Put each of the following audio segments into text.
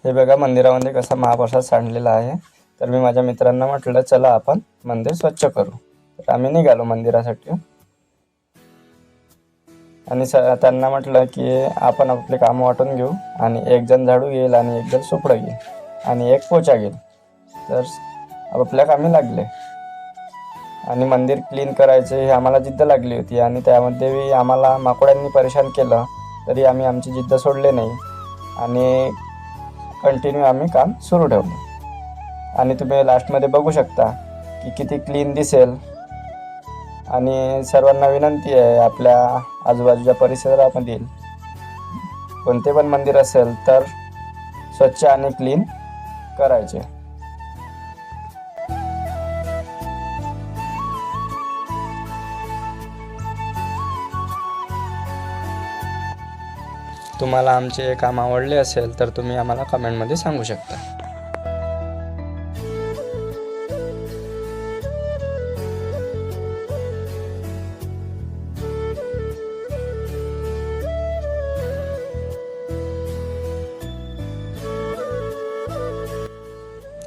हे बघा मंदिरामध्ये कसा महाप्रसाद सांडलेला आहे. तर मी माझ्या मित्रांना म्हटलं चला आपण मंदिर स्वच्छ करू. तर आम्ही निघालो मंदिरासाठी आणि त्यांना म्हटलं की आपण आपले काम वाटून घेऊ आणि एक जण झाडू घेईल आणि एक जण सुपडं घेईल आणि एक पोछा घेईल. तर आपल्या कामी लागले आणि मंदिर क्लीन करायचे हे आम्हाला जिद्द लागली होती आणि त्यामध्ये आम्हाला माकोड्यांनी परेशान केलं तरी आम्ही आमची जिद्द सोडले नाही आणि कंटिन्यू आम्ही काम सुरू ठेवलं. आणि तुम्ही लास्टमध्ये बघू शकता की किती क्लीन दिसेल. आणि सर्वांना विनंती आहे, आपल्या आजूबाजूच्या परिसरामधील कोणते पण मंदिर असेल तर स्वच्छ आणि क्लीन करायचे. तुम्हाला आमचे हे काम आवडले असेल तर तुम्ही आम्हाला कमेंटमध्ये सांगू शकता.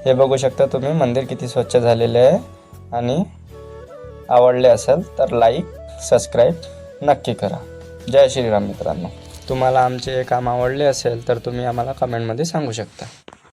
हे बघू शकता तुम्ही मंदिर किती स्वच्छ झालेले आहे. आणि आवडले असेल तर लाईक सबस्क्राईब नक्की करा. जय श्रीराम मित्रांनो. तुम्हाला आमचे काम आवडले असेल तर तुम्ही आम्हाला कमेंटमध्ये सांगू शकता.